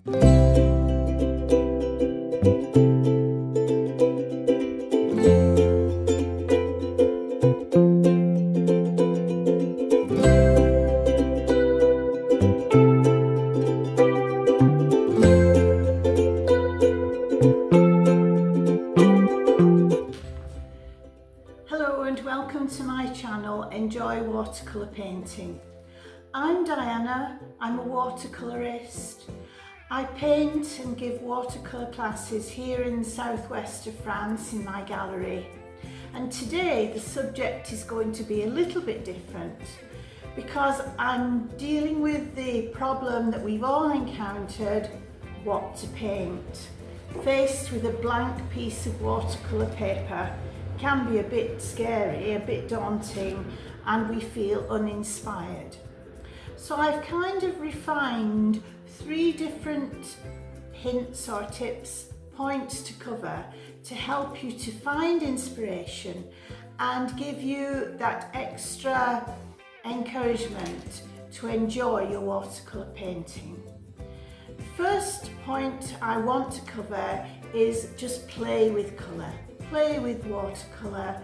Hello and welcome to my channel, Enjoy Watercolour Painting. I'm Diana, I'm a watercolourist. I paint and give watercolour classes here in the southwest of France in my gallery. And today the subject is going to be a little bit different because I'm dealing with the problem that we've all encountered: what to paint. Faced with a blank piece of watercolour paper can be a bit scary, a bit daunting, and we feel uninspired. So I've kind of refined 3 different hints or tips, points to cover to help you to find inspiration and give you that extra encouragement to enjoy your watercolour painting. The first point I want to cover is just play with colour. Play with watercolour.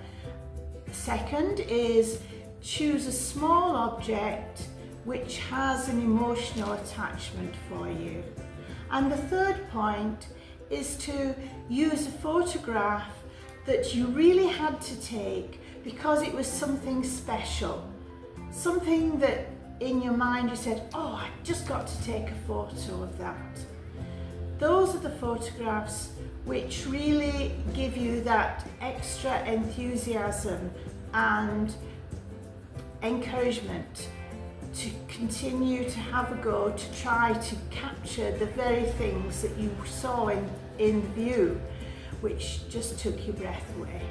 Second is choose a small object which has an emotional attachment for you. And the third point is to use a photograph that you really had to take because it was something special, something that in your mind you said, oh, I just got to take a photo of that. Those are the photographs which really give you that extra enthusiasm and encouragement to continue to have a go to try to capture the very things that you saw in view, which just took your breath away.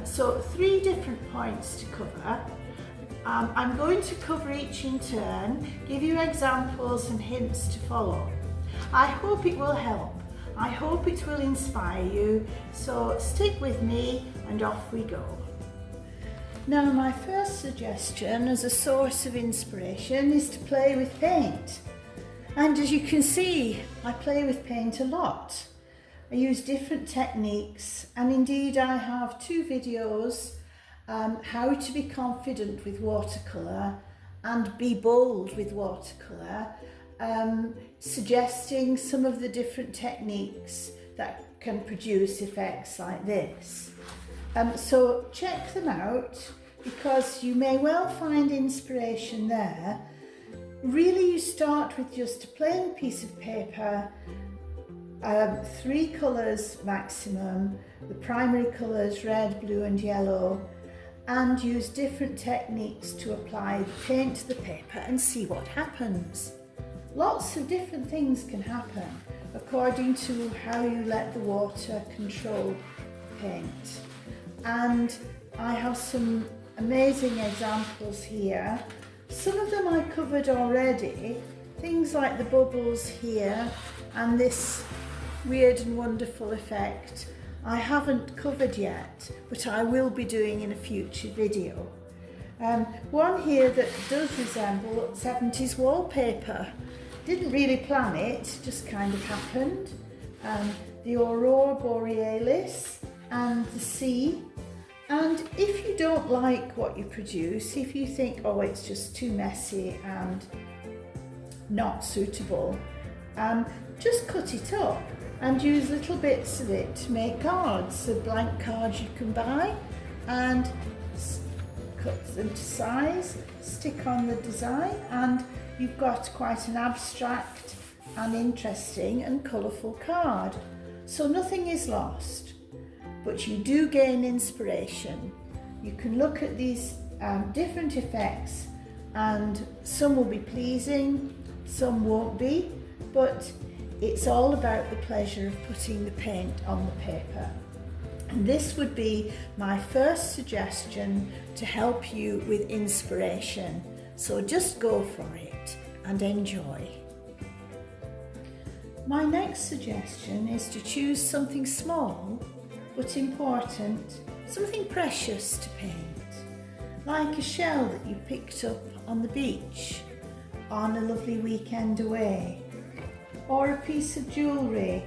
So 3 different points to cover. I'm going to cover each in turn, give you examples and hints to follow. I hope it will help. I hope it will inspire you, so stick with me and off we go. Now, my first suggestion as a source of inspiration is to play with paint. And as you can see, I play with paint a lot. I use different techniques, and indeed I have 2 videos, how to be confident with watercolour and be bold with watercolour, suggesting some of the different techniques that can produce effects like this. So check them out because you may well find inspiration there. Really, you start with just a plain piece of paper, 3 colours maximum, the primary colours red, blue and yellow, and use different techniques to apply the paint to the paper and see what happens. Lots of different things can happen according to how you let the water control paint. And I have some amazing examples here. Some of them I covered already, things like the bubbles here and this weird and wonderful effect I haven't covered yet, but I will be doing in a future video. One here that does resemble 70s wallpaper. Didn't really plan it, just kind of happened. The Aurora Borealis and the sea. And if you don't like what you produce, if you think, oh, it's just too messy and not suitable, just cut it up and use little bits of it to make cards. So blank cards you can buy and cut them to size, stick on the design, and you've got quite an abstract and interesting and colourful card. So nothing is lost, but you do gain inspiration. You can look at these different effects, and some will be pleasing, some won't be, but it's all about the pleasure of putting the paint on the paper. And this would be my first suggestion to help you with inspiration. So just go for it and enjoy. My next suggestion is to choose something small but important, something precious to paint, like a shell that you picked up on the beach on a lovely weekend away, or a piece of jewellery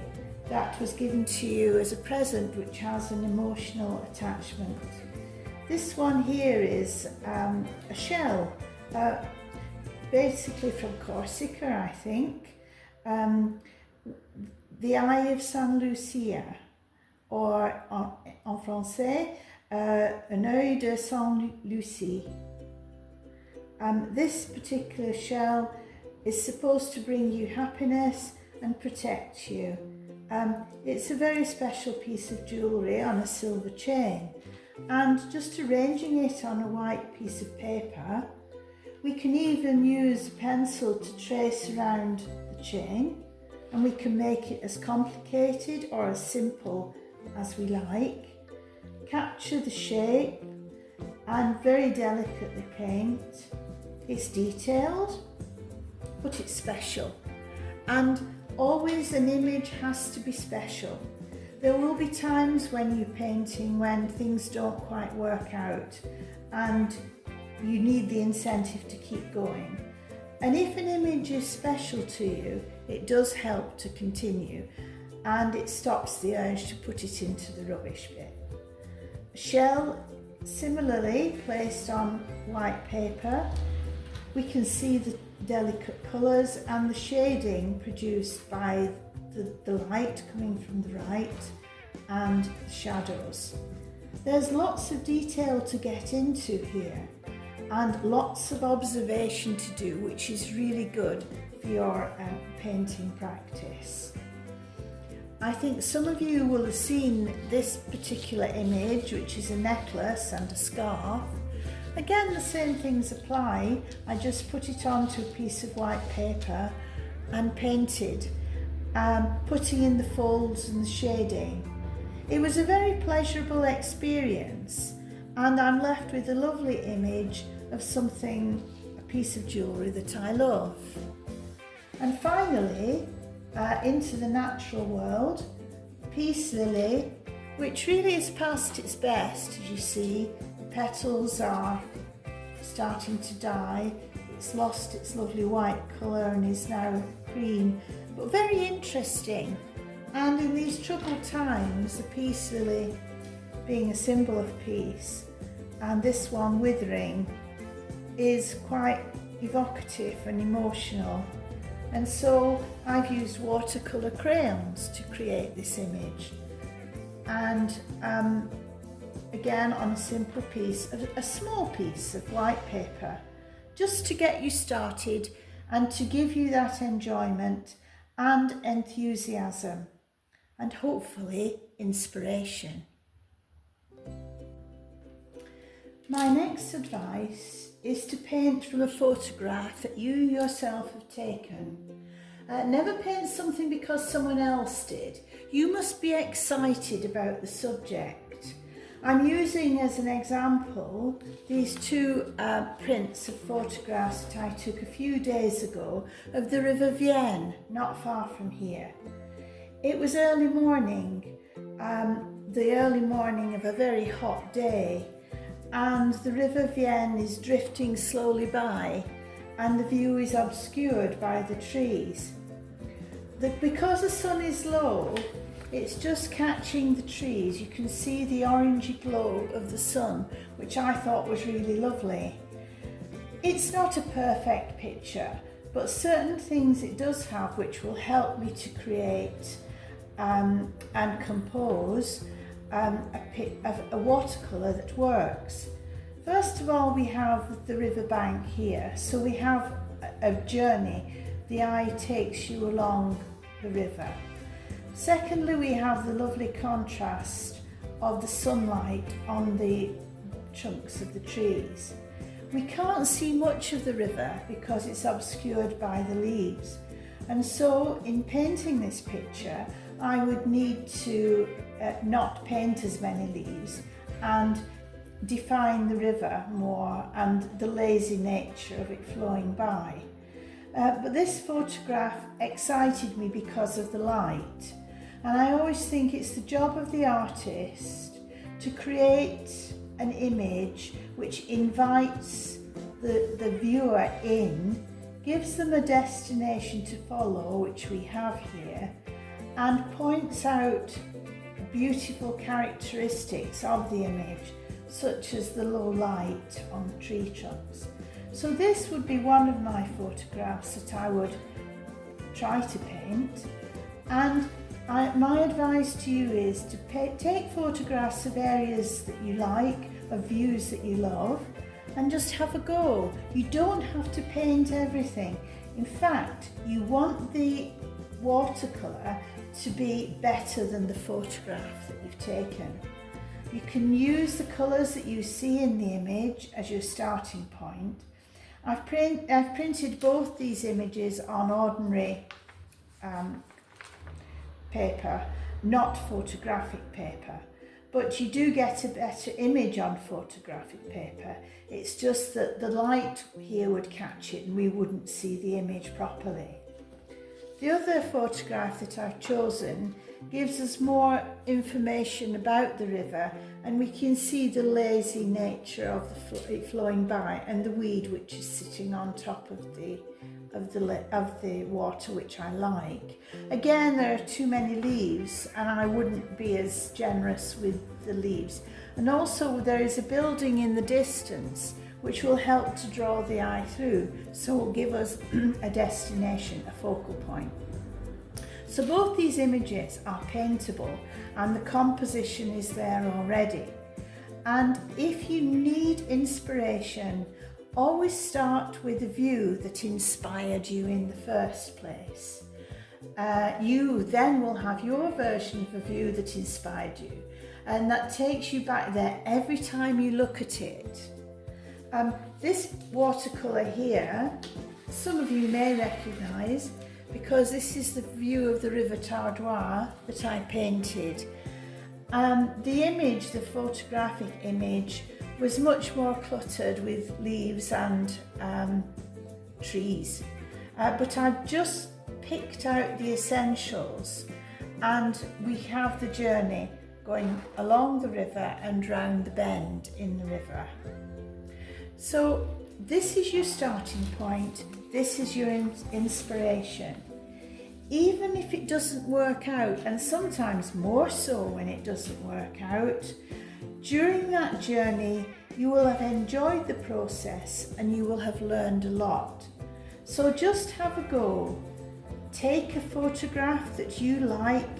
that was given to you as a present which has an emotional attachment. This one here is a shell, basically from Corsica, I think. The Eye of Saint Lucia, or en français, un œil de Saint Lucie. This particular shell is supposed to bring you happiness and protect you. It's a very special piece of jewellery on a silver chain, and just arranging it on a white piece of paper, we can even use a pencil to trace around the chain, and we can make it as complicated or as simple as we like, capture the shape and very delicately paint. It's detailed, but it's special, and always an image has to be special. There will be times when you're painting when things don't quite work out and you need the incentive to keep going. And if an image is special to you, it does help to continue, and it stops the urge to put it into the rubbish bin. A shell similarly placed on white paper, we can see the delicate colours and the shading produced by the light coming from the right and the shadows. There's lots of detail to get into here and lots of observation to do, which is really good for your painting practice. I think some of you will have seen this particular image, which is a necklace and a scarf. Again, the same things apply. I just put it onto a piece of white paper and painted, putting in the folds and the shading. It was a very pleasurable experience, and I'm left with a lovely image of something, a piece of jewellery that I love. And finally, into the natural world, peace lily, which really is past its best, as you see. The petals are starting to die. It's lost its lovely white colour and is now green, but very interesting. And in these troubled times, the peace lily being a symbol of peace, and this one withering, is quite evocative and emotional. And so I've used watercolour crayons to create this image. And again, on a simple piece, a small piece of white paper, just to get you started and to give you that enjoyment and enthusiasm and hopefully inspiration. My next advice is to paint from a photograph that you yourself have taken. Never paint something because someone else did. You must be excited about the subject. I'm using as an example these two prints of photographs that I took a few days ago of the River Vienne, not far from here. It was early morning, the early morning of a very hot day, and the River Vienne is drifting slowly by and the view is obscured by the trees. Because the sun is low, it's just catching the trees. You can see the orangey glow of the sun, which I thought was really lovely. It's not a perfect picture, but certain things it does have which will help me to create and compose a watercolour that works. First of all, we have the river bank here, so we have a journey. The eye takes you along the river. Secondly, we have the lovely contrast of the sunlight on the trunks of the trees. We can't see much of the river because it's obscured by the leaves, and so in painting this picture I would need to not paint as many leaves and define the river more and the lazy nature of it flowing by. But this photograph excited me because of the light, and I always think it's the job of the artist to create an image which invites the viewer in, gives them a destination to follow, which we have here, and points out beautiful characteristics of the image, such as the low light on the tree trunks. So this would be one of my photographs that I would try to paint, and my advice to you is to take photographs of areas that you like, of views that you love, and just have a go. You don't have to paint everything. In fact, you want the watercolour to be better than the photograph that you've taken. You can use the colours that you see in the image as your starting point. I've printed both these images on ordinary paper, not photographic paper, but you do get a better image on photographic paper. It's just that the light here would catch it and we wouldn't see the image properly. The other photograph that I've chosen gives us more information about the river, and we can see the lazy nature of it flowing by and the weed which is sitting on top of the water, which I like. Again, there are too many leaves and I wouldn't be as generous with the leaves. And also there is a building in the distance which will help to draw the eye through, so will give us a destination, a focal point. So both these images are paintable and the composition is there already. And if you need inspiration, always start with a view that inspired you in the first place. You then will have your version of a view that inspired you, and that takes you back there every time you look at it. This watercolour here, some of you may recognise, because this is the view of the River Tardois that I painted. The image, the photographic image, was much more cluttered with leaves and trees. But I've just picked out the essentials, and we have the journey going along the river and round the bend in the river. So this is your starting point, this is your inspiration. Even if it doesn't work out, and sometimes more so when it doesn't work out, during that journey you will have enjoyed the process and you will have learned a lot. So just have a go. Take a photograph that you like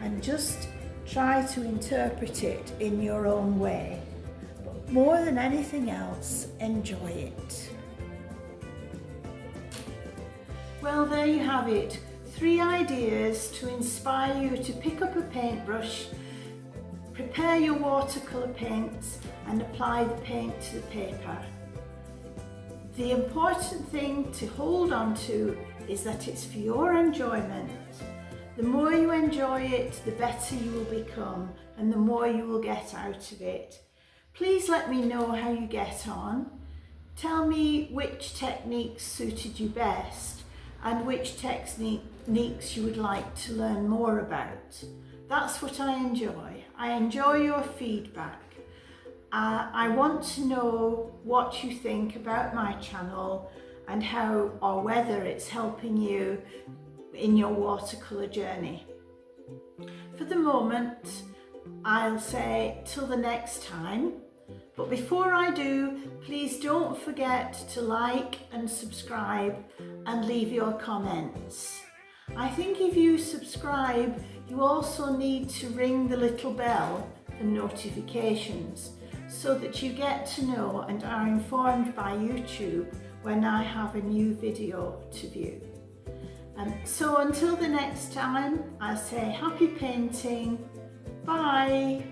and just try to interpret it in your own way. But more than anything else, enjoy it. Well, there you have it. 3 ideas to inspire you to pick up a paintbrush, prepare your watercolour paints and apply the paint to the paper. The important thing to hold on to is that it's for your enjoyment. The more you enjoy it, the better you will become and the more you will get out of it. Please let me know how you get on. Tell me which techniques suited you best and which techniques you would like to learn more about. That's what I enjoy. I enjoy your feedback. I want to know what you think about my channel and how or whether it's helping you in your watercolour journey. For the moment, I'll say till the next time. But before I do, please don't forget to like and subscribe and leave your comments. I think if you subscribe, you also need to ring the little bell for notifications so that you get to know and are informed by YouTube when I have a new video to view. So until the next time, I say happy painting. Bye.